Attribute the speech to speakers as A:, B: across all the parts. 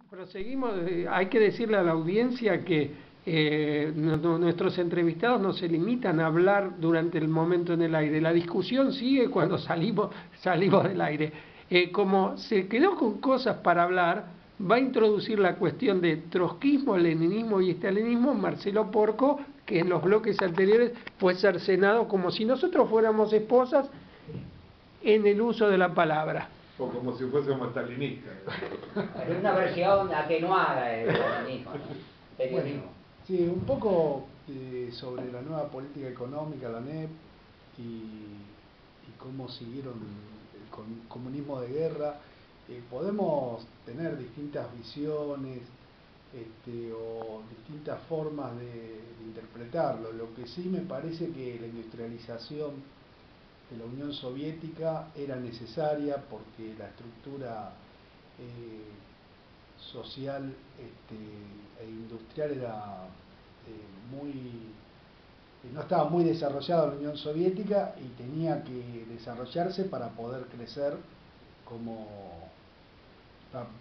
A: Proseguimos, hay que decirle a la audiencia que nuestros entrevistados no se limitan a hablar durante el momento en el aire. La discusión sigue cuando salimos del aire. Como se quedó con cosas para hablar, va a introducir la cuestión de trotskismo, leninismo y estalinismo Marcelo Porco, que en los bloques anteriores fue cercenado como si nosotros fuéramos esposas en el uso de la palabra.
B: O como si fuésemos estalinistas.
C: Es una versión atenuada del estalinismo, ¿no? Periodismo.
D: Bueno, sí, un poco sobre la nueva política económica, la NEP, y cómo siguieron el comunismo de guerra. Podemos tener distintas visiones o distintas formas de interpretarlo. Lo que sí me parece que la industrialización de la Unión Soviética era necesaria porque la estructura social e industrial era no estaba muy desarrollada la Unión Soviética y tenía que desarrollarse para poder crecer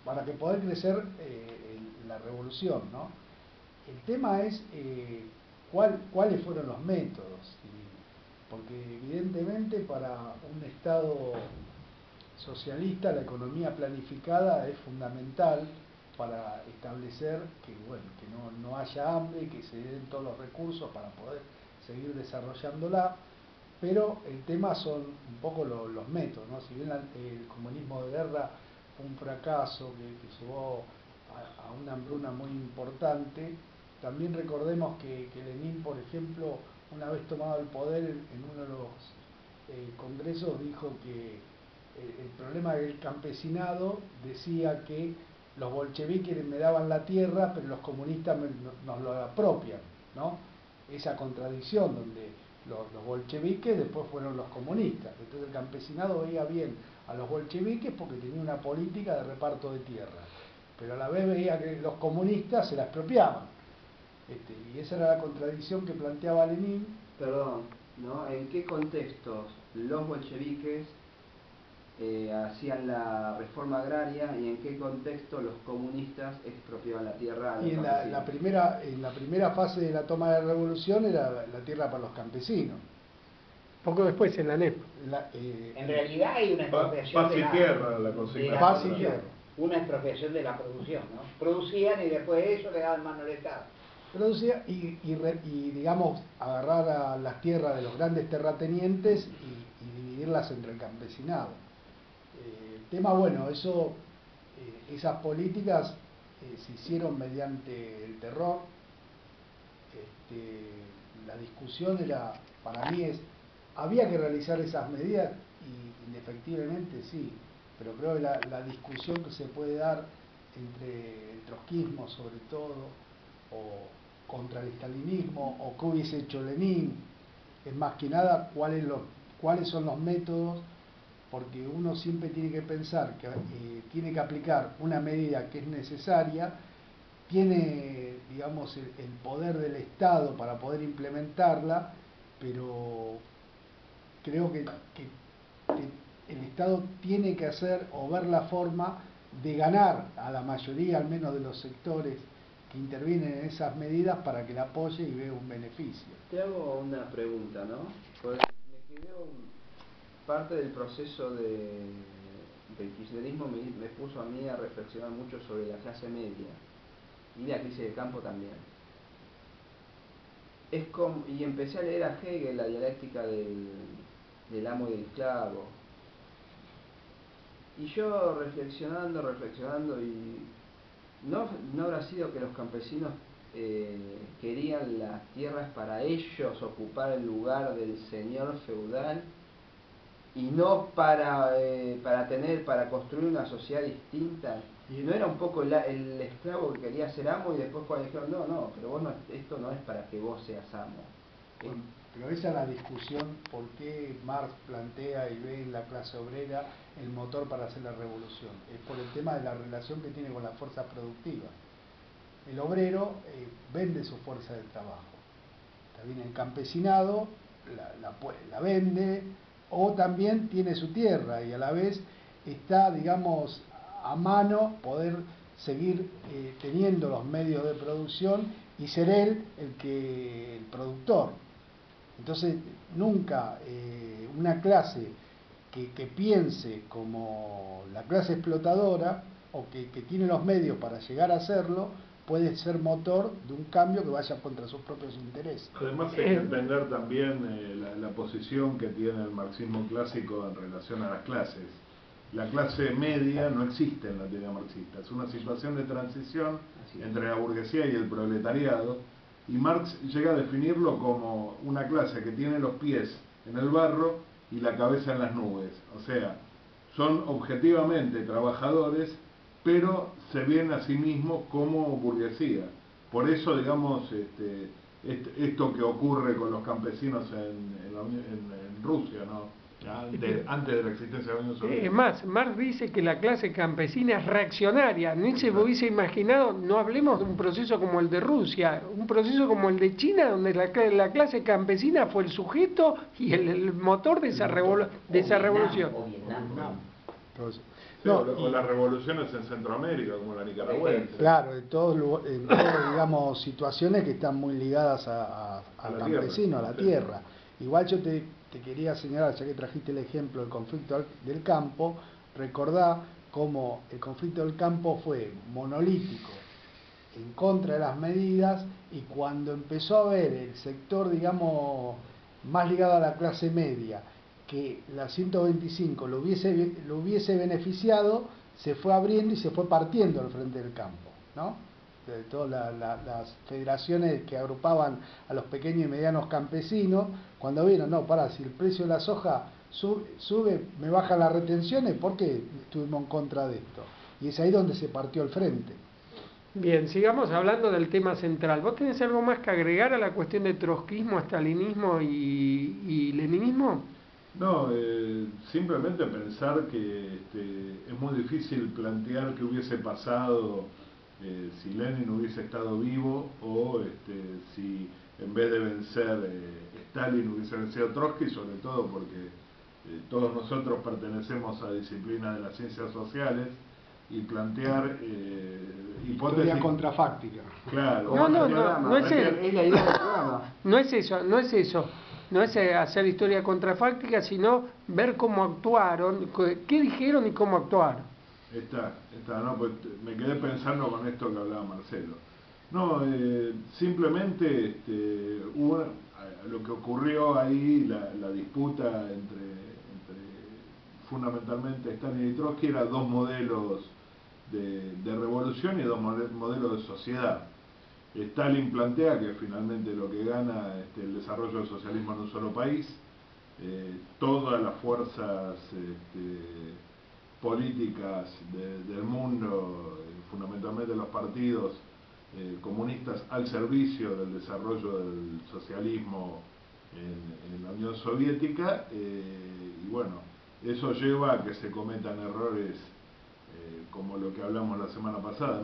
D: para que poder crecer la revolución, ¿no? El tema es cuáles fueron los métodos, porque evidentemente para un Estado socialista la economía planificada es fundamental para establecer que no haya hambre, que se den todos los recursos para poder seguir desarrollándola, pero el tema son un poco los métodos, ¿no? Si bien el comunismo de guerra fue un fracaso que llevó a una hambruna muy importante, también recordemos que Lenin, por ejemplo, una vez tomado el poder en uno de los congresos, dijo que el problema del campesinado decía que los bolcheviques me daban la tierra, pero los comunistas nos lo apropian, ¿no? Esa contradicción donde los bolcheviques después fueron los comunistas. Entonces el campesinado veía bien a los bolcheviques porque tenía una política de reparto de tierra, pero a la vez veía que los comunistas se la expropiaban. Y esa era la contradicción que planteaba Lenin.
E: Perdón, ¿no? ¿En qué contextos los bolcheviques hacían la reforma agraria y en qué contexto los comunistas expropiaban la tierra?
D: Y en la primera fase de la toma de la revolución era la tierra para los campesinos.
A: Poco después en la NEP.
C: En realidad hay una expropiación
B: Paz y tierra, la consigna.
D: Paz y tierra.
C: Una expropiación de la producción, ¿no? Producían y después eso le daban mano al Estado.
D: Producía y digamos, agarrar a las tierras de los grandes terratenientes y dividirlas entre el campesinado. El tema, bueno, esas políticas se hicieron mediante el terror. La discusión para mí había que realizar esas medidas y indefectiblemente sí, pero creo que la discusión que se puede dar entre el trotskismo sobre todo, o contra el estalinismo, o qué hubiese hecho Lenin, es más que nada cuáles son los métodos, porque uno siempre tiene que pensar que tiene que aplicar una medida que es necesaria, tiene, digamos, el poder del Estado para poder implementarla, pero creo que el Estado tiene que hacer o ver la forma de ganar a la mayoría, al menos de los sectores que intervienen en esas medidas, para que la apoye y vea un beneficio.
E: Te hago una pregunta, ¿no? Pues me quedó parte del proceso del kirchnerismo me puso a mí a reflexionar mucho sobre la clase media y la crisis del campo también. Y empecé a leer a Hegel, la dialéctica del amo y del esclavo. Y yo reflexionando y no habrá sido que los campesinos querían las tierras para ellos ocupar el lugar del señor feudal y no para construir una sociedad distinta. Y no era un poco el esclavo que quería ser amo y después cuando dijeron no, pero vos esto no es para que vos seas amo.
D: Bueno, pero esa es la discusión, por qué Marx plantea y ve en la clase obrera el motor para hacer la revolución. Es por el tema de la relación que tiene con la fuerza productiva. El obrero vende su fuerza de trabajo. También el campesinado la vende, o también tiene su tierra y a la vez está, digamos, a mano poder seguir teniendo los medios de producción y ser él el productor. Entonces, nunca una clase que piense como la clase explotadora o que tiene los medios para llegar a hacerlo, puede ser motor de un cambio que vaya contra sus propios intereses.
B: Además hay que entender también la posición que tiene el marxismo clásico en relación a las clases. La clase media no existe en la teoría marxista, es una situación de transición entre la burguesía y el proletariado, y Marx llega a definirlo como una clase que tiene los pies en el barro y la cabeza en las nubes. O sea, son objetivamente trabajadores, pero se ven a sí mismos como burguesía. Por eso, digamos, esto que ocurre con los campesinos en Rusia, ¿no? Antes de la existencia de la Unión Soviética.
A: Es más, Marx dice que la clase campesina es reaccionaria. Ni se hubiese imaginado, no hablemos de un proceso como el de Rusia, un proceso como el de China, donde la clase campesina fue el sujeto y el motor de esa revolución.
C: O Vietnam.
B: Sí, o las revoluciones en Centroamérica, como la nicaragüense.
D: Claro, en todas, digamos, situaciones que están muy ligadas al campesino, a la tierra. Igual yo te quería señalar, ya que trajiste el ejemplo del conflicto del campo, recordá cómo el conflicto del campo fue monolítico en contra de las medidas, y cuando empezó a ver el sector, digamos, más ligado a la clase media, que la 125 lo hubiese beneficiado, se fue abriendo y se fue partiendo al frente del campo, ¿no? De todas las federaciones que agrupaban a los pequeños y medianos campesinos, cuando vieron, no, si el precio de la soja sube, me bajan las retenciones, ¿por qué estuvimos en contra de esto? Y es ahí donde se partió el frente.
A: Bien, sigamos hablando del tema central. ¿Vos tenés algo más que agregar a la cuestión de trotskismo, estalinismo y leninismo?
B: No, simplemente pensar que es muy difícil plantear qué hubiese pasado si Lenin hubiese estado vivo, o si en vez de vencer Stalin hubiese vencido Trotsky, sobre todo porque todos nosotros pertenecemos a disciplinas de las ciencias sociales, y plantear hipótesis...
D: Historia contrafáctica.
B: Claro.
A: No es
E: Es la idea del programa.
A: No es eso. No es hacer historia contrafáctica, sino ver cómo actuaron, qué dijeron y cómo actuaron.
B: No, pues me quedé pensando con esto que hablaba Marcelo. No, simplemente hubo lo que ocurrió ahí, la disputa entre fundamentalmente Stalin y Trotsky, era dos modelos de revolución y dos modelos de sociedad. Stalin plantea que finalmente lo que gana el desarrollo del socialismo en un solo país. Todas las fuerzas políticas del mundo, fundamentalmente los partidos comunistas, al servicio del desarrollo del socialismo en la Unión Soviética, y bueno, eso lleva a que se cometan errores como lo que hablamos la semana pasada,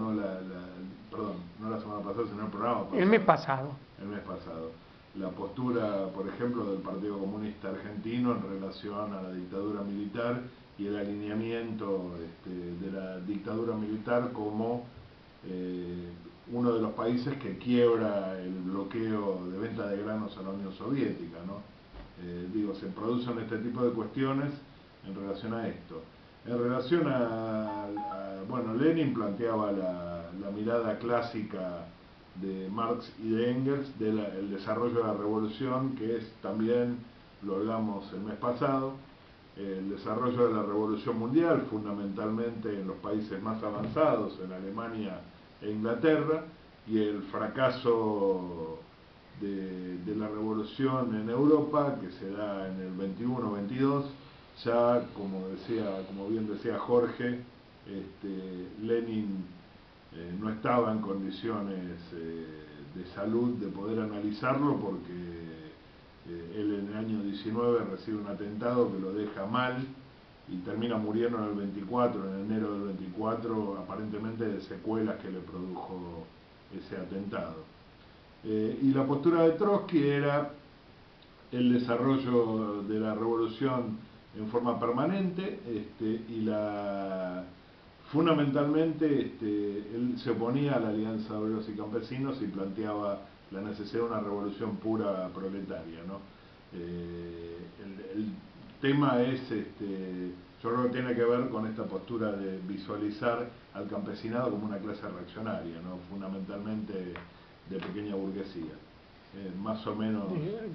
B: perdón, no la semana pasada, sino el programa pasado.
A: El mes pasado.
B: La postura, por ejemplo, del Partido Comunista Argentino en relación a la dictadura militar y el alineamiento de la dictadura militar como uno de los países que quiebra el bloqueo de venta de granos a la Unión Soviética, ¿no? Se producen este tipo de cuestiones en relación a esto. En relación bueno, Lenin planteaba la mirada clásica de Marx y de Engels del desarrollo de la revolución, que es también, lo hablamos el mes pasado, el desarrollo de la revolución mundial, fundamentalmente en los países más avanzados, en Alemania e Inglaterra, y el fracaso de la revolución en Europa, que se da en el 21-22, ya como bien decía Jorge, Lenin no estaba en condiciones de salud de poder analizarlo, porque él en el año 19 recibe un atentado que lo deja mal y termina muriendo en el 24, en enero del 24, aparentemente de secuelas que le produjo ese atentado. Y la postura de Trotsky era el desarrollo de la revolución en forma permanente, y la Fundamentalmente, él se oponía a la Alianza de Obreros y Campesinos y planteaba la necesidad de una revolución pura proletaria, ¿no? El tema es, yo creo que tiene que ver con esta postura de visualizar al campesinado como una clase reaccionaria, ¿no? Fundamentalmente de pequeña burguesía. Más o menos.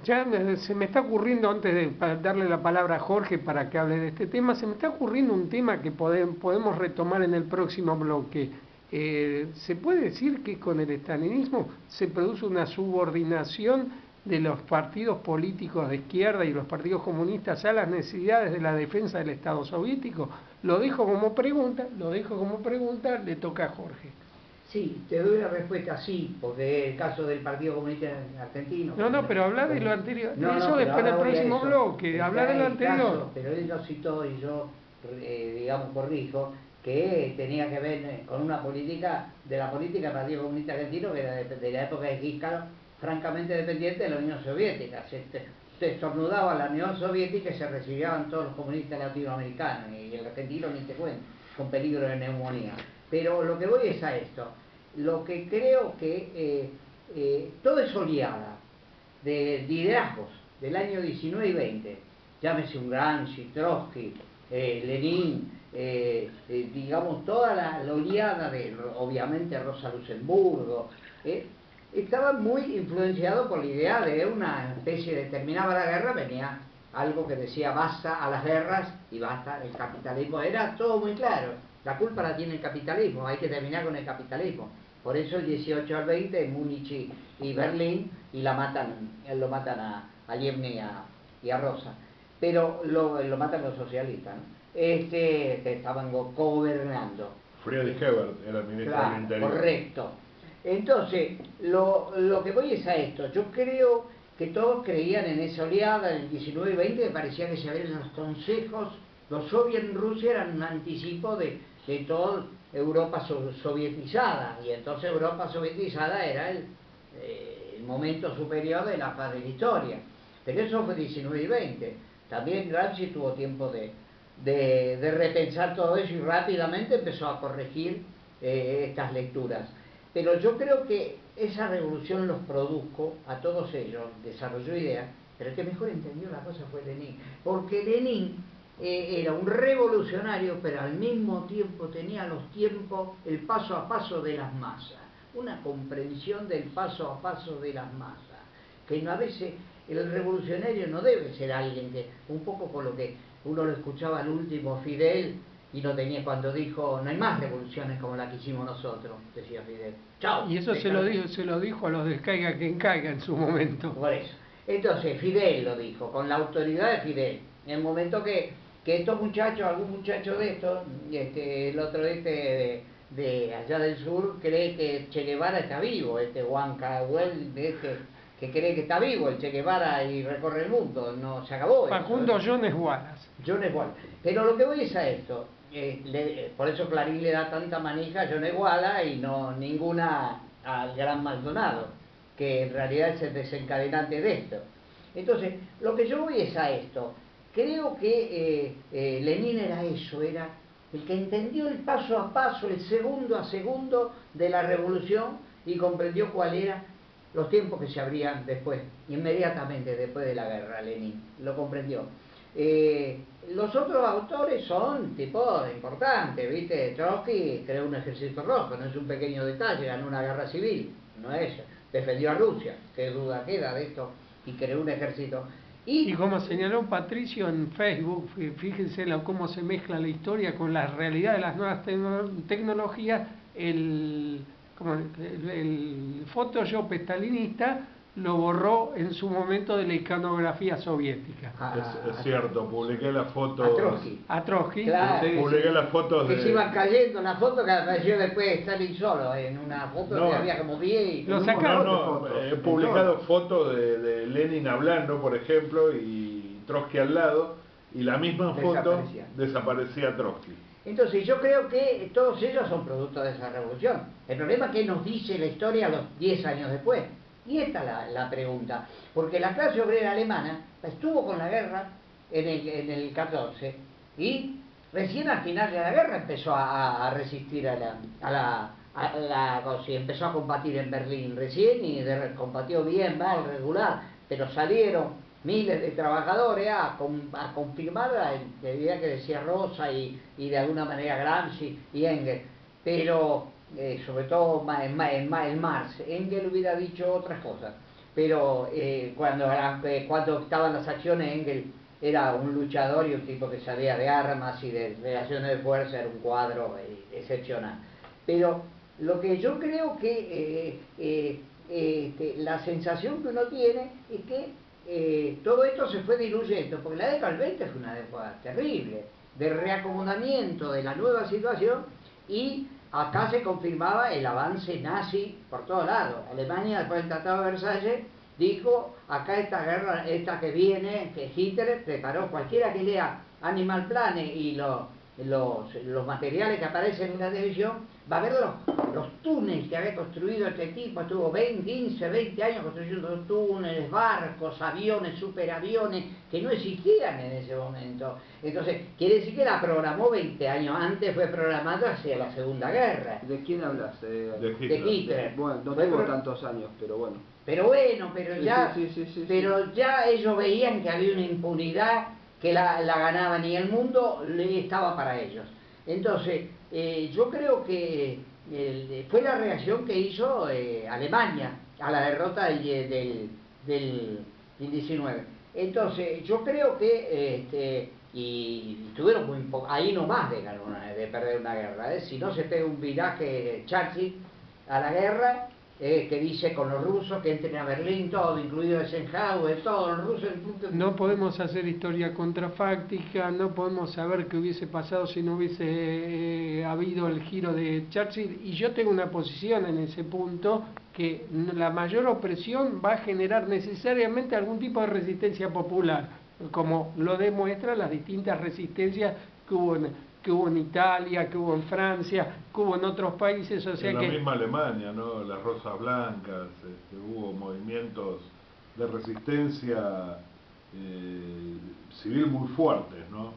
A: Ya se me está ocurriendo, antes de darle la palabra a Jorge para que hable de este tema, se me está ocurriendo un tema que podemos retomar en el próximo bloque. ¿Se puede decir que con el estalinismo se produce una subordinación de los partidos políticos de izquierda y los partidos comunistas a las necesidades de la defensa del Estado soviético? Lo dejo como pregunta, le toca a Jorge.
C: Sí, te doy la respuesta sí, porque el caso del Partido Comunista Argentino.
A: No, pero habla de lo anterior,
C: No,
A: eso
C: no,
A: después del
C: ahora voy a
A: próximo
C: eso.
A: bloque, habla de lo
C: El
A: anterior.
C: caso, pero él lo citó y yo, digamos, corrijo, que tenía que ver con una política, de la política del Partido Comunista Argentino, que era de la época de Kískaro, francamente dependiente de la Unión Soviética. Se estornudaba la Unión Soviética y se recibían todos los comunistas latinoamericanos, y el argentino ni te cuento, con peligro de neumonía. Pero lo que voy es a esto. Lo que creo que todo es oleada de liderazgos del año 19 y 20, llámese un Gramsci, Trotsky, Lenin, digamos toda la oleada de, obviamente, Rosa Luxemburgo, estaban muy influenciados por la idea de una especie de, terminaba la guerra, venía algo que decía basta a las guerras y basta el capitalismo, era todo muy claro, la culpa la tiene el capitalismo, hay que terminar con el capitalismo. Por eso el 18 al 20 en Múnich y Berlín, y lo matan a Yevne y a Rosa. Pero lo matan los socialistas, ¿no? Que estaban gobernando.
B: Friedrich Ebert era el ministro del Interior.
C: Correcto. Entonces, lo que voy es a esto. Yo creo que todos creían en esa oleada, en el 19 y 20, me parecía que se abrían los consejos. Los soviets en Rusia eran un anticipo de toda Europa sovietizada, y entonces Europa sovietizada era el momento superior de la faz de la historia. Pero eso fue 19 y 20. También Gramsci tuvo tiempo de repensar todo eso y rápidamente empezó a corregir estas lecturas. Pero yo creo que esa revolución los produjo a todos ellos, desarrolló ideas, pero el que mejor entendió la cosa fue Lenin, porque Lenin era un revolucionario, pero al mismo tiempo tenía los tiempos, el paso a paso de las masas, una comprensión del paso a paso de las masas, que a veces el revolucionario no debe ser alguien que, un poco con lo que uno lo escuchaba al último Fidel, y no tenía, cuando dijo no hay más revoluciones como la que hicimos nosotros, decía Fidel. Chao.
A: Y eso se lo dijo a los del caiga quien caiga en su momento.
C: Por eso. Entonces Fidel lo dijo, con la autoridad de Fidel, en el momento que estos muchachos, algún muchacho de estos, el otro de allá del sur, cree que Che Guevara está vivo, Juan Cahuel, que cree que está vivo el Che Guevara y recorre el mundo, no se acabó.
A: Facundo Jones Wallace.
C: Jones Wallace. Pero lo que voy es a esto, por eso Clarín le da tanta manija a Jones Wallace y no ninguna al gran Maldonado, que en realidad es el desencadenante de esto. Entonces, lo que yo voy es a esto. Creo que Lenin era eso, era el que entendió el paso a paso, el segundo a segundo de la revolución y comprendió cuál era los tiempos que se abrían después, inmediatamente después de la guerra. Lenin lo comprendió. Los otros autores son tipo importantes, ¿viste? Trotsky creó un ejército rojo, no es un pequeño detalle, ganó una guerra civil, no es, defendió a Rusia, qué duda queda de esto, y creó un ejército.
A: Y como señaló Patricio en Facebook, fíjense cómo se mezcla la historia con la realidad de las nuevas tecnologías, el Photoshop stalinista lo borró en su momento de la iconografía soviética.
B: Es cierto, publiqué las fotos.
C: A Trotsky.
A: Claro.
B: Sí, publiqué las fotos
C: que se iban cayendo, una foto que apareció después Stalin solo, en una foto que había como 10 y...
A: Lo sacaron.
B: He publicado fotos de Lenin hablando, por ejemplo, y Trotsky al lado, y la misma foto desaparecía Trotsky.
C: Entonces yo creo que todos ellos son productos de esa revolución. El problema es que nos dice la historia los 10 años después. Y esta es la pregunta, porque la clase obrera alemana estuvo con la guerra en el 14 y Recién al final de la guerra empezó a resistir empezó a combatir en Berlín recién y combatió bien, mal, regular, pero salieron miles de trabajadores a confirmar la idea que decía Rosa y de alguna manera Gramsci y Engels, pero sobre todo en Marx. Engels hubiera dicho otras cosas, pero cuando estaban las acciones, Engels era un luchador y un tipo que sabía de armas y de relaciones de fuerza, era un cuadro excepcional. Pero lo que yo creo que la sensación que uno tiene es que todo esto se fue diluyendo, porque la década del 20 fue una década terrible, de reacomodamiento de la nueva situación, y acá se confirmaba el avance nazi por todos lados. Alemania, después del Tratado de Versalles, dijo, acá esta guerra, esta que viene, que Hitler preparó. Cualquiera que lea Animal Planet y los materiales que aparecen en una televisión, va a ver los túneles que había construido este tipo. Estuvo 15, 20 años construyendo túneles, barcos, aviones, superaviones, que no existían en ese momento. Entonces, quiere decir que la programó 20 años antes, fue programada hacia la Segunda Guerra.
E: ¿De quién hablas?
B: De Hitler.
C: De Hitler.
E: Bueno, no tuvo tantos años, pero bueno.
C: Pero bueno, ya ellos veían que había una impunidad que la ganaban y el mundo le estaba para ellos. Entonces, yo creo que fue la reacción que hizo Alemania a la derrota del 19. Entonces, yo creo que y tuvieron muy ahí nomás de perder una guerra. Si no se pega un viraje Churchill a la guerra, que dice con los rusos que entren a Berlín, todo, incluido Eisenhower, todos los rusos.
A: No podemos hacer historia contrafáctica, no podemos saber qué hubiese pasado si no hubiese habido el giro de Churchill, y yo tengo una posición en ese punto, que la mayor opresión va a generar necesariamente algún tipo de resistencia popular, como lo demuestran las distintas resistencias que hubo en Italia, que hubo en Francia, que hubo en otros países, o sea
B: en
A: que...
B: la misma Alemania, ¿no? Las Rosas Blancas, hubo movimientos de resistencia civil muy fuertes, ¿no?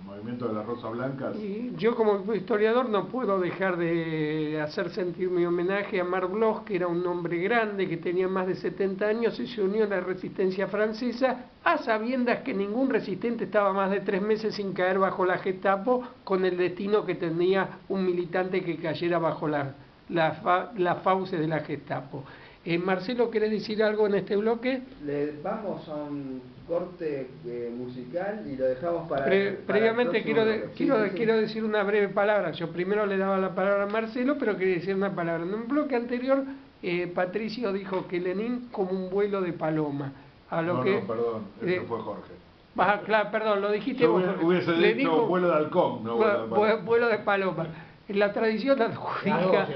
B: Movimiento de las Rosas Blancas.
A: Y yo como historiador no puedo dejar de hacer sentir mi homenaje a Marc Bloch, que era un hombre grande, que tenía más de 70 años y se unió a la resistencia francesa, a sabiendas que ningún resistente estaba más de 3 meses sin caer bajo la Gestapo, con el destino que tenía un militante que cayera bajo las fauces de la Gestapo. Marcelo, ¿querés decir algo en este bloque?
E: Vamos a un corte musical y lo dejamos para
A: previamente
E: el
A: quiero decir una breve palabra. Yo primero le daba la palabra a Marcelo, pero quería decir una palabra. En un bloque anterior, Patricio dijo que Lenin como un vuelo de paloma.
B: No, perdón, ese fue Jorge.
A: Claro, perdón, lo dijiste
B: Yo
A: vos.
B: hubiese dicho vuelo de halcón, no
A: vuelo de paloma. En la tradición adjudica...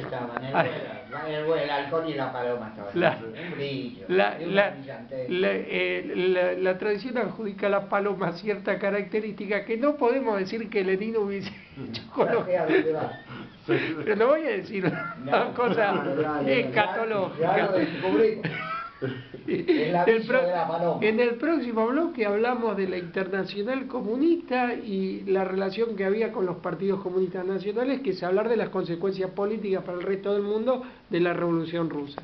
C: El halcón y la paloma estaban. Un brillo.
A: La tradición adjudica a la paloma cierta característica que no podemos decir que Lenin hubiese hecho con los... Pero no voy a decir una cosa escatológica.
C: Ya lo descubrimos.
A: En el próximo bloque hablamos de la Internacional Comunista y la relación que había con los partidos comunistas nacionales, que es hablar de las consecuencias políticas para el resto del mundo de la Revolución Rusa.